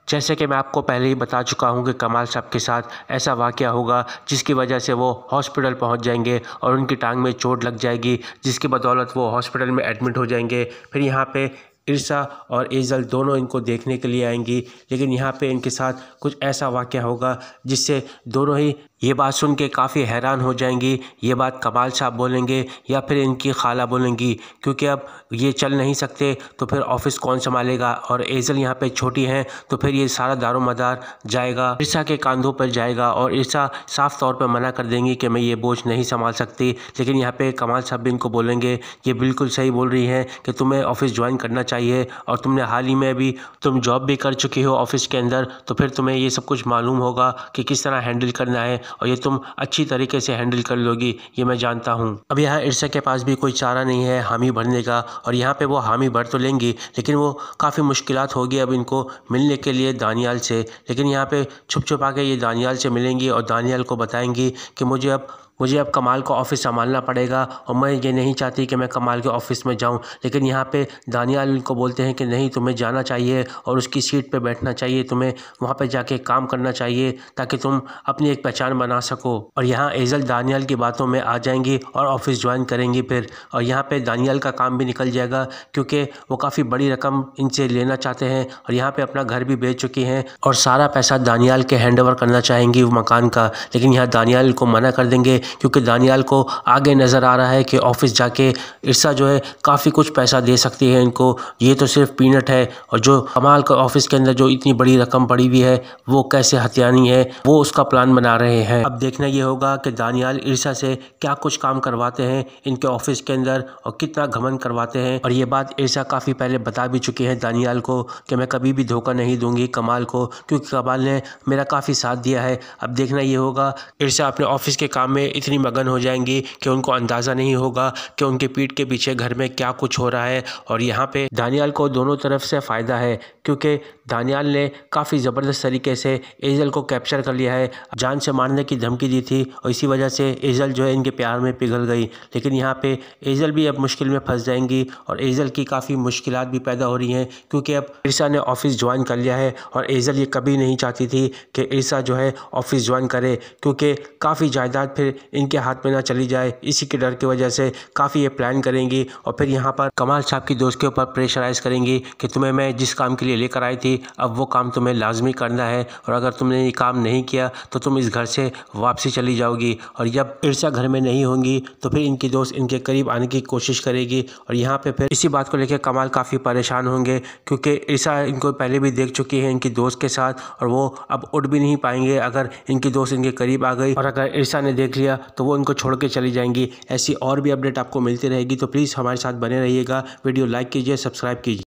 जैसे कि मैं आपको पहले ही बता चुका हूं कि कमाल साहब के साथ ऐसा वाक़या होगा जिसकी वजह से वो हॉस्पिटल पहुंच जाएंगे और उनकी टांग में चोट लग जाएगी, जिसकी बदौलत वो हॉस्पिटल में एडमिट हो जाएंगे। फिर यहाँ पे इरसा और एजल दोनों इनको देखने के लिए आएंगी, लेकिन यहाँ पे इनके साथ कुछ ऐसा वाक़या होगा जिससे दोनों ही ये बात सुन के काफ़ी हैरान हो जाएंगी। ये बात कमाल साहब बोलेंगे या फिर इनकी खाला बोलेंगी, क्योंकि अब ये चल नहीं सकते तो फिर ऑफिस कौन संभालेगा, और एजल यहाँ पे छोटी हैं तो फिर ये सारा दारोमदार जाएगा इरसा के कंधों पर जाएगा, और इरसा साफ तौर पर मना कर देंगी कि मैं ये बोझ नहीं संभाल सकती। लेकिन यहाँ पे कमाल साहब भी इनको बोलेंगे ये बिल्कुल सही बोल रही हैं कि तुम्हें ऑफिस ज्वाइन करना चाहिए, और तुमने हाल ही में भी तुम जॉब भी कर चुकी हो ऑफिस के अंदर, तो फिर तुम्हें ये सब कुछ मालूम होगा कि किस तरह हैंडल करना है, और ये तुम अच्छी तरीके से हैंडल कर लोगी, ये मैं जानता हूँ। अब यहाँ इरसा के पास भी कोई चारा नहीं है हामी भरने का, और यहाँ पे वो हामी भर तो लेंगी लेकिन वो काफ़ी मुश्किलात होगी अब इनको मिलने के लिए दानियाल से। लेकिन यहाँ पे छुप छुपा के ये दानियाल से मिलेंगी और दानियाल को बताएंगी कि मुझे अब कमाल को ऑफिस संभालना पड़ेगा, और मैं ये नहीं चाहती कि मैं कमाल के ऑफिस में जाऊं। लेकिन यहाँ पे दानियाल इनको बोलते हैं कि नहीं, तुम्हें जाना चाहिए और उसकी सीट पे बैठना चाहिए, तुम्हें वहाँ पे जाके काम करना चाहिए ताकि तुम अपनी एक पहचान बना सको। और यहाँ एजल दानियाल की बातों में आ जाएंगी और ऑफिस ज्वाइन करेंगी फिर, और यहाँ पर दानियाल का काम भी निकल जाएगा क्योंकि वो काफ़ी बड़ी रकम इनसे लेना चाहते हैं, और यहाँ पर अपना घर भी बेच चुकी हैं और सारा पैसा दानियाल के हैंड ओवर करना चाहेंगी वो मकान का। लेकिन यहाँ दानियाल को मना कर देंगे क्योंकि दानियाल को आगे नज़र आ रहा है कि ऑफिस जाके इरसा जो है काफ़ी कुछ पैसा दे सकती है इनको, ये तो सिर्फ पीनट है, और जो कमाल का ऑफिस के अंदर जो इतनी बड़ी रकम पड़ी हुई है वो कैसे हथियानी है, वो उसका प्लान बना रहे हैं। अब देखना ये होगा कि दानियाल इरसा से क्या कुछ काम करवाते हैं इनके ऑफिस के अंदर और कितना घमंड करवाते हैं। और ये बात इरसा काफ़ी पहले बता भी चुकी है दानियाल को कि मैं कभी भी धोखा नहीं दूंगी कमाल को, क्योंकि कमाल ने मेरा काफ़ी साथ दिया है। अब देखना ये होगा इरसा अपने ऑफिस के काम में इतनी मगन हो जाएंगी कि उनको अंदाज़ा नहीं होगा कि उनके पीठ के पीछे घर में क्या कुछ हो रहा है। और यहाँ पे दानियाल को दोनों तरफ से फ़ायदा है, क्योंकि दानियाल ने काफ़ी ज़बरदस्त तरीके से एजल को कैप्चर कर लिया है, जान से मारने की धमकी दी थी, और इसी वजह से एजल जो है इनके प्यार में पिघल गई। लेकिन यहाँ पे एजल भी अब मुश्किल में फंस जाएंगी, और एजल की काफ़ी मुश्किलात भी पैदा हो रही हैं क्योंकि अब इरसा ने ऑफिस ज्वाइन कर लिया है, और एजल ये कभी नहीं चाहती थी कि इरसा जो है ऑफिस ज्वाइन करे, क्योंकि काफ़ी जायदाद फिर इनके हाथ में ना चली जाए, इसी के डर की वजह से काफ़ी ये प्लान करेंगी। और फिर यहाँ पर कमाल साहब की दोस्त के ऊपर प्रेशराइज करेंगी कि तुम्हें मैं जिस काम के लिए लेकर आई थी अब वो काम तुम्हें लाजमी करना है, और अगर तुमने ये काम नहीं किया तो तुम इस घर से वापसी चली जाओगी। और जब इरसा घर में नहीं होंगी तो फिर इनकी दोस्त इनके करीब आने की कोशिश करेगी, और यहाँ पे फिर इसी बात को लेकर कमाल काफ़ी परेशान होंगे क्योंकि इरसा इनको पहले भी देख चुकी है इनकी दोस्त के साथ, और वो अब उठ भी नहीं पाएंगे अगर इनकी दोस्त इनके करीब आ गई, और अगर इरसा ने देख लिया तो वो इनको छोड़ के चली जाएंगी। ऐसी और भी अपडेट आपको मिलती रहेगी, तो प्लीज़ हमारे साथ बने रहिएगा। वीडियो लाइक कीजिए, सब्सक्राइब कीजिए।